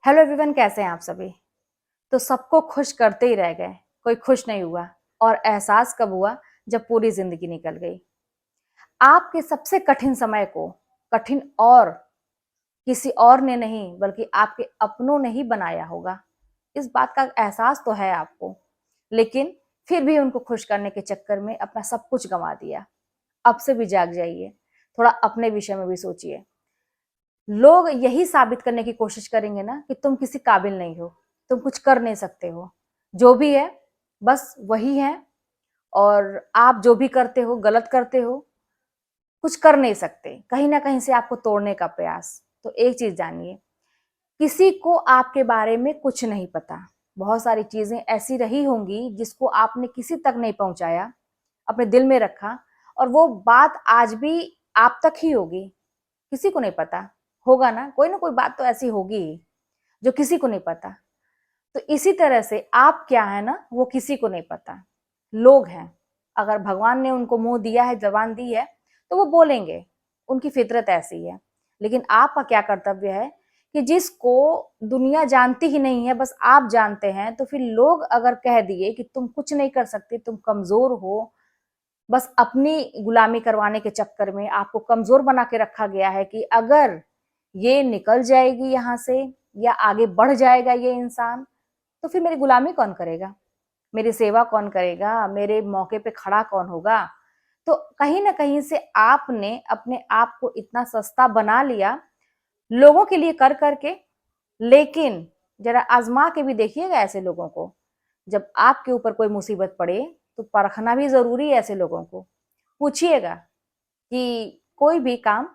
Hello everyone, कैसे हैं आप सभी। तो सबको खुश करते ही रह गए, कोई खुश नहीं हुआ। और एहसास कब हुआ? जब पूरी जिंदगी निकल गई। आपके सबसे कठिन समय को कठिन और किसी और ने नहीं बल्कि आपके अपनों ने ही बनाया होगा। इस बात का एहसास तो है आपको, लेकिन फिर भी उनको खुश करने के चक्कर में अपना सब कुछ गंवा दिया। अब से भी जाग जाइए, थोड़ा अपने विषय में भी सोचिए। लोग यही साबित करने की कोशिश करेंगे ना कि तुम किसी काबिल नहीं हो, तुम कुछ कर नहीं सकते हो। जो भी है बस वही है, और आप जो भी करते हो गलत करते हो, कुछ कर नहीं सकते। कहीं ना कहीं से आपको तोड़ने का प्रयास। तो एक चीज जानिए, किसी को आपके बारे में कुछ नहीं पता। बहुत सारी चीजें ऐसी रही होंगी जिसको आपने किसी तक नहीं पहुंचाया, अपने दिल में रखा, और वो बात आज भी आप तक ही होगी। किसी को नहीं पता होगा ना कोई बात तो ऐसी होगी ही जो किसी को नहीं पता। तो इसी तरह से आप क्या है ना, वो किसी को नहीं पता। लोग हैं, अगर भगवान ने उनको मुंह दिया है, जबान दी है, तो वो बोलेंगे, उनकी फितरत ऐसी है। लेकिन आपका क्या कर्तव्य है कि जिसको दुनिया जानती ही नहीं है, बस आप जानते हैं, तो फिर लोग अगर कह दिए कि तुम कुछ नहीं कर सकते, तुम कमजोर हो, बस अपनी गुलामी करवाने के चक्कर में आपको कमजोर बना के रखा गया है कि अगर ये निकल जाएगी यहाँ से या आगे बढ़ जाएगा ये इंसान, तो फिर मेरी गुलामी कौन करेगा, मेरी सेवा कौन करेगा, मेरे मौके पे खड़ा कौन होगा। तो कहीं ना कहीं से आपने अपने आप को इतना सस्ता बना लिया लोगों के लिए कर करके। लेकिन जरा आजमा के भी देखिएगा ऐसे लोगों को। जब आपके ऊपर कोई मुसीबत पड़े तो परखना भी जरूरी है। ऐसे लोगों को पूछिएगा कि कोई भी काम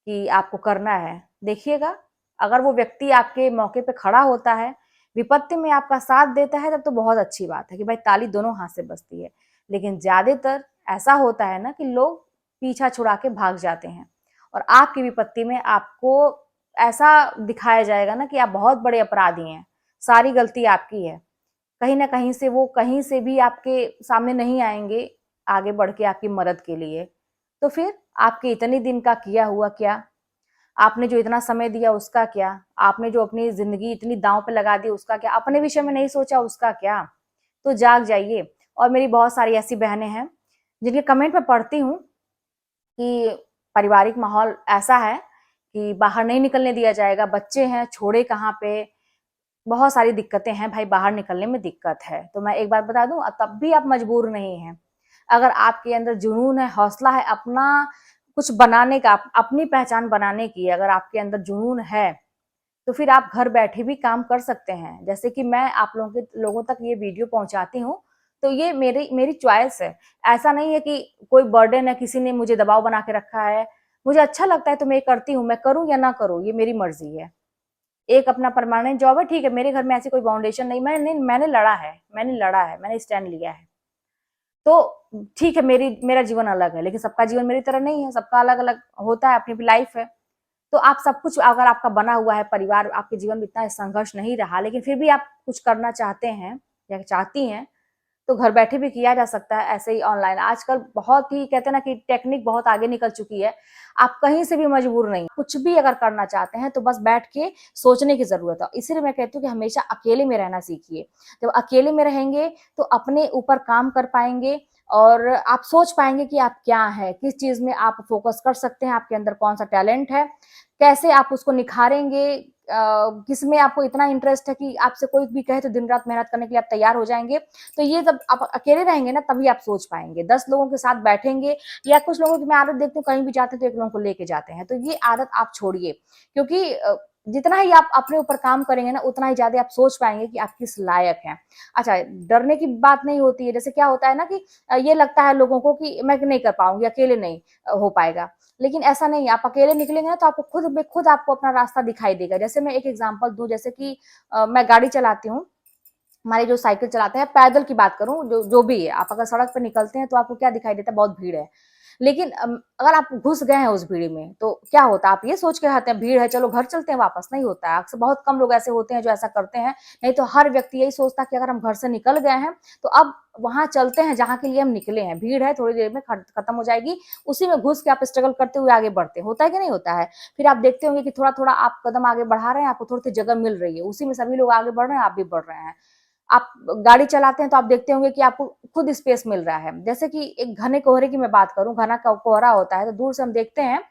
कि आपको करना है, देखिएगा अगर वो व्यक्ति आपके मौके पे खड़ा होता है, विपत्ति में आपका साथ देता है, तब तो बहुत अच्छी बात है कि भाई ताली दोनों हाथ से बजती है। लेकिन ज्यादातर ऐसा होता है ना कि लोग पीछा छुड़ा के भाग जाते हैं, और आपकी विपत्ति में आपको ऐसा दिखाया जाएगा ना कि आप बहुत बड़े अपराधी हैं, सारी गलती आपकी है। कहीं ना कहीं से वो कहीं से भी आपके सामने नहीं आएंगे आगे बढ़ के आपकी मदद के लिए। तो फिर आपके इतने दिन का किया हुआ क्या, आपने जो इतना समय दिया उसका क्या, आपने जो अपनी जिंदगी इतनी दांव पे लगा दी उसका क्या, अपने विषय में नहीं सोचा उसका क्या। तो जाग जाइए। और मेरी बहुत सारी ऐसी बहनें हैं जिनके कमेंट में पढ़ती हूँ कि पारिवारिक माहौल ऐसा है कि बाहर नहीं निकलने दिया जाएगा, बच्चे हैं, छोड़े कहाँ पे, बहुत सारी दिक्कतें हैं भाई, बाहर निकलने में दिक्कत है। तो मैं एक बात बता दूं, तब भी आप मजबूर नहीं हैं। अगर आपके अंदर जुनून है, हौसला है अपना कुछ बनाने का, अपनी पहचान बनाने की, अगर आपके अंदर जुनून है, तो फिर आप घर बैठे भी काम कर सकते हैं। जैसे कि मैं आप लोगों तक ये वीडियो पहुंचाती हूँ, तो ये मेरी मेरी चॉइस है। ऐसा नहीं है कि कोई बर्डन है, किसी ने मुझे दबाव बना के रखा है। मुझे अच्छा लगता है तो मैं करती हूँ, मैं करूँ या ना करूँ ये मेरी मर्जी है। एक अपना परमानेंट जॉब है, ठीक है, मेरे घर में ऐसी कोई फाउंडेशन नहीं, मैंने लड़ा है, मैंने स्टैंड लिया है। तो ठीक है, मेरा जीवन अलग है, लेकिन सबका जीवन मेरी तरह नहीं है, सबका अलग अलग होता है, अपनी अपनी लाइफ है। तो आप सब कुछ अगर आपका बना हुआ है, परिवार आपके जीवन में इतना संघर्ष नहीं रहा, लेकिन फिर भी आप कुछ करना चाहते हैं या चाहती हैं, तो घर बैठे भी किया जा सकता है। ऐसे ही ऑनलाइन आजकल बहुत ही, कहते हैं ना कि टेक्निक बहुत आगे निकल चुकी है। आप कहीं से भी मजबूर नहीं, कुछ भी अगर करना चाहते हैं तो बस बैठ के सोचने की जरूरत है। इसीलिए मैं कहती हूँ कि हमेशा अकेले में रहना सीखिए। जब अकेले में रहेंगे तो अपने ऊपर काम कर पाएंगे, और आप सोच पाएंगे कि आप क्या है, किस चीज में आप फोकस कर सकते हैं, आपके अंदर कौन सा टैलेंट है, कैसे आप उसको निखारेंगे, किस में आपको इतना इंटरेस्ट है कि आपसे कोई भी कहे तो दिन रात मेहनत करने के लिए आप तैयार हो जाएंगे। तो ये जब आप अकेले रहेंगे ना, तभी आप सोच पाएंगे। 10 लोगों के साथ बैठेंगे, या कुछ लोगों की मैं आदत देखती हूँ, कहीं भी जाते हैं तो एक लोगों को लेके जाते हैं, तो ये आदत आप छोड़िए। क्योंकि जितना ही आप अपने ऊपर काम करेंगे ना, उतना ही ज्यादा आप सोच पाएंगे कि आप किस लायक हैं। अच्छा, डरने की बात नहीं होती है। जैसे क्या होता है ना कि ये लगता है लोगों को कि मैं नहीं कर पाऊंगी, अकेले नहीं हो पाएगा, लेकिन ऐसा नहीं है। आप अकेले निकलेंगे ना तो आपको खुद आपको अपना रास्ता दिखाई देगा। जैसे मैं एक एग्जांपल दूं, जैसे कि मैं गाड़ी चलाती हूँ, हमारे जो साइकिल चलाते हैं, पैदल की बात करूं, जो जो भी है, आप अगर सड़क पर निकलते हैं तो आपको क्या दिखाई देता है, बहुत भीड़ है। लेकिन अगर आप घुस गए हैं उस भीड़ में तो क्या होता है, आप ये सोच के आते हैं भीड़ है चलो घर चलते हैं वापस, नहीं होता है। अक्सर बहुत कम लोग ऐसे होते हैं जो ऐसा करते हैं, नहीं तो हर व्यक्ति यही सोचता है कि अगर हम घर से निकल गए हैं तो अब वहां चलते हैं जहां के लिए हम निकले हैं, भीड़ है थोड़ी देर में खत्म हो जाएगी, उसी में घुस के आप स्ट्रगल करते हुए आगे बढ़ते, होता है कि नहीं होता है। फिर आप देखते होंगे कि थोड़ा थोड़ा आप कदम आगे बढ़ा रहे हैं, आपको थोड़ी थोड़ी जगह मिल रही है, उसी में सभी लोग आगे बढ़ रहे हैं, आप भी बढ़ रहे हैं। आप गाड़ी चलाते हैं तो आप देखते होंगे कि आपको खुद स्पेस मिल रहा है। जैसे कि एक घने कोहरे की मैं बात करूं, घना कोहरा होता है तो दूर से हम देखते हैं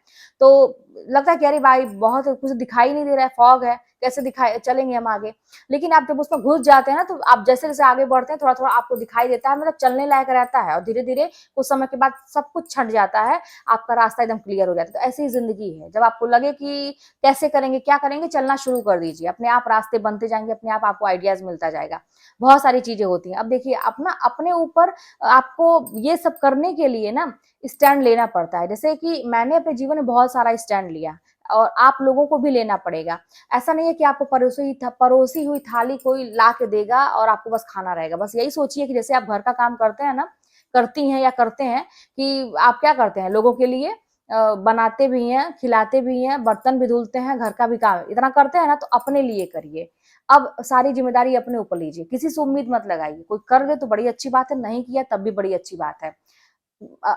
तो लगता है कि अरे भाई बहुत कुछ दिखाई नहीं दे रहा है, फॉग है, कैसे दिखाई चलेंगे हम आगे। लेकिन आप जब उसमें घुस जाते हैं ना तो आप जैसे जैसे आगे बढ़ते हैं थोड़ा थोड़ा आपको दिखाई देता है, मतलब चलने लायक रहता है, और धीरे धीरे कुछ समय के बाद सब कुछ छट जाता है, आपका रास्ता एकदम क्लियर हो जाता है। तो ऐसी ही जिंदगी है, जब आपको लगे कि कैसे करेंगे क्या करेंगे, चलना शुरू कर दीजिए, अपने आप रास्ते बनते जाएंगे, अपने आप आपको आइडियाज मिलता जाएगा। बहुत सारी चीजें होती हैं। अब देखिए अपना अपने ऊपर आपको ये सब करने के लिए ना स्टैंड लेना पड़ता है। जैसे कि मैंने अपने जीवन में बहुत सारा स्टैंड लिया और आप लोगों को भी लेना पड़ेगा। ऐसा नहीं है कि आपको परोसी हुई थाली कोई ला के देगा और आपको बस खाना रहेगा। बस यही सोचिए कि जैसे आप घर का काम करते हैं ना, करती हैं या करते हैं, कि आप क्या करते हैं लोगों के लिए, बनाते भी हैं, खिलाते भी हैं, बर्तन भी धुलते हैं, घर का भी काम इतना करते हैं ना, तो अपने लिए करिए। अब सारी जिम्मेदारी अपने ऊपर लीजिए, किसी से उम्मीद मत लगाइए। कोई कर दे तो बड़ी अच्छी बात है, नहीं किया तब भी बड़ी अच्छी बात है।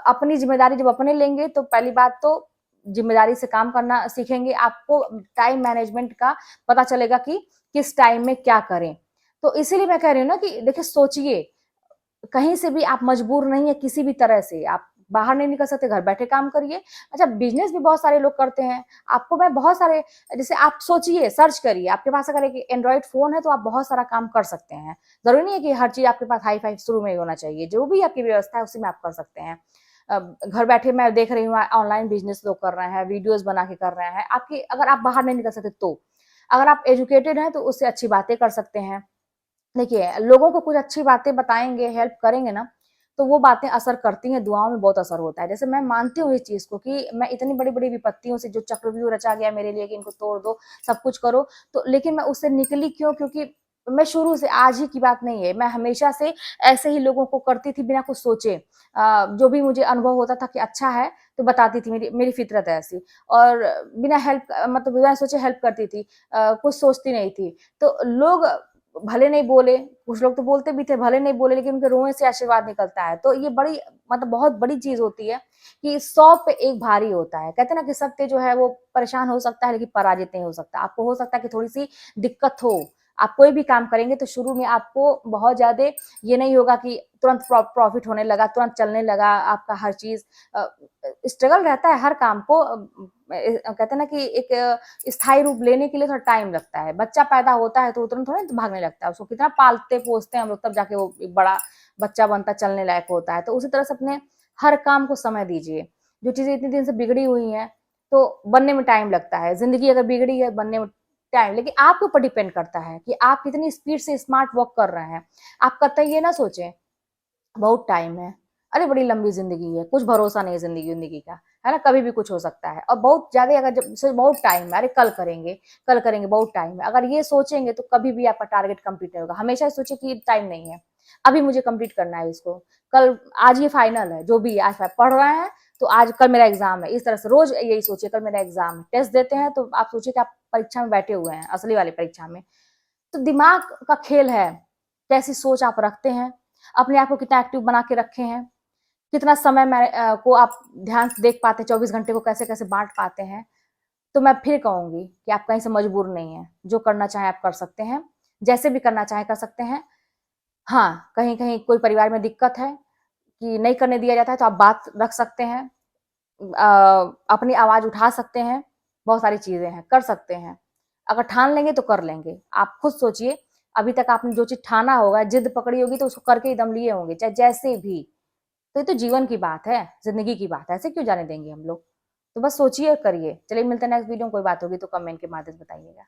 अपनी जिम्मेदारी जब अपने लेंगे तो पहली बात तो जिम्मेदारी से काम करना सीखेंगे, आपको टाइम मैनेजमेंट का पता चलेगा कि किस टाइम में क्या करें। तो इसीलिए मैं कह रही हूँ ना कि देखिए सोचिए, कहीं से भी आप मजबूर नहीं है, किसी भी तरह से आप बाहर नहीं निकल सकते, घर बैठे काम करिए। अच्छा बिजनेस भी बहुत सारे लोग करते हैं, आपको मैं बहुत सारे, जैसे आप सोचिए, सर्च करिए, आपके पास अगर एक एंड्रॉइड फोन है तो आप बहुत सारा काम कर सकते हैं। जरूरी नहीं है कि हर चीज आपके पास हाई फाई शुरू में ही होना चाहिए, जो भी आपकी व्यवस्था है उसी में आप कर सकते हैं। घर बैठे मैं देख रही हूँ ऑनलाइन बिजनेस लोग कर रहे हैं, वीडियोस बना के कर रहे हैं, आपकी अगर आप बाहर नहीं निकल सकते तो, अगर आप एजुकेटेड हैं तो उससे अच्छी बातें कर सकते हैं। देखिए लोगों को कुछ अच्छी बातें बताएंगे, हेल्प करेंगे ना, तो वो बातें असर करती हैं, दुआओं में बहुत असर होता है। जैसे मैं मानती हूँ इस चीज को कि मैं इतनी बड़ी बड़ी विपत्तियों से, जो चक्रव्यूह रचा गया मेरे लिए कि इनको तोड़ दो, सब कुछ करो, तो लेकिन मैं उससे निकली क्यों? क्योंकि मैं शुरू से, आज ही की बात नहीं है, मैं हमेशा से ऐसे ही लोगों को करती थी बिना कुछ सोचे। जो भी मुझे अनुभव होता था कि अच्छा है तो बताती थी, मेरी मेरी फितरत है ऐसी। और बिना हेल्प, मतलब बिना सोचे हेल्प करती थी, कुछ सोचती नहीं थी। तो लोग भले नहीं बोले, कुछ लोग तो बोलते भी थे, भले नहीं बोले लेकिन उनके रोए से आशीर्वाद निकलता है। तो ये बड़ी, मतलब बहुत बड़ी चीज होती है कि 100 पे एक भारी होता है। कहते हैं ना कि सत्य जो है वो परेशान हो सकता है लेकिन पराजित नहीं हो सकता। आपको हो सकता है कि थोड़ी सी दिक्कत हो, आप कोई भी काम करेंगे तो शुरू में आपको बहुत ज्यादा ये नहीं होगा कि तुरंत प्रॉफिट होने लगा, तुरंत चलने लगा आपका हर चीज। स्ट्रगल रहता है हर काम को। कहते हैं ना कि एक स्थायी रूप लेने के लिए थोड़ा टाइम लगता है। बच्चा पैदा होता है तो तुरंत थोड़ा तो भागने लगता है, उसको कितना पालते पोसते हैं हम लोग, तब जाके वो एक बड़ा बच्चा बनता, चलने लायक होता है। तो उसी तरह से अपने हर काम को समय दीजिए। जो चीजें इतने दिन से बिगड़ी हुई हैं तो बनने में टाइम लगता है, जिंदगी अगर बिगड़ी है बनने में टाइम, लेकिन आपके ऊपर डिपेंड करता है कि आप कितनी स्पीड से स्मार्ट वर्क कर रहे हैं। आप कतई ये ना सोचें बहुत टाइम है, अरे बड़ी लंबी जिंदगी है, कुछ भरोसा नहीं है जिंदगी जिंदगी का, है ना, कभी भी कुछ हो सकता है। और बहुत ज्यादा अगर जब से बहुत टाइम है, अरे कल करेंगे बहुत टाइम है, अगर ये सोचेंगे तो कभी भी आपका टारगेट कंप्लीट नहीं होगा। हमेशा सोचे कि टाइम नहीं है, अभी मुझे कंप्लीट करना है इसको, कल, आज ये फाइनल है, जो भी आज पढ़ रहे हैं तो आज कल मेरा एग्जाम है, इस तरह से रोज यही सोचिए कल मेरा एग्जाम है। टेस्ट देते हैं तो आप सोचिए कि आप परीक्षा में बैठे हुए हैं, असली वाली परीक्षा में। तो दिमाग का खेल है, कैसी सोच आप रखते हैं, अपने आप को कितना एक्टिव बना के रखे हैं, कितना समय को आप ध्यान से देख पाते हैं, 24 घंटे को कैसे कैसे बांट पाते हैं। तो मैं फिर कहूंगी कि आप कहीं से मजबूर नहीं है, जो करना चाहें आप कर सकते हैं, जैसे भी करना चाहें कर सकते हैं। हाँ कहीं कहीं कोई परिवार में दिक्कत है कि नहीं करने दिया जाता है तो आप बात रख सकते हैं, अपनी आवाज उठा सकते हैं, बहुत सारी चीजें हैं कर सकते हैं। अगर ठान लेंगे तो कर लेंगे। आप खुद सोचिए, अभी तक आपने जो चीज ठाना होगा, जिद पकड़ी होगी तो उसको करके ही दम लिए होंगे, चाहे जैसे भी। तो ये तो जीवन की बात है, जिंदगी की बात है, ऐसे क्यों जाने देंगे हम लोग। तो बस सोचिए और करिए। चलिए मिलते हैं नेक्स्ट वीडियो में, कोई बात होगी तो कमेंट के माध्यम से बताइएगा।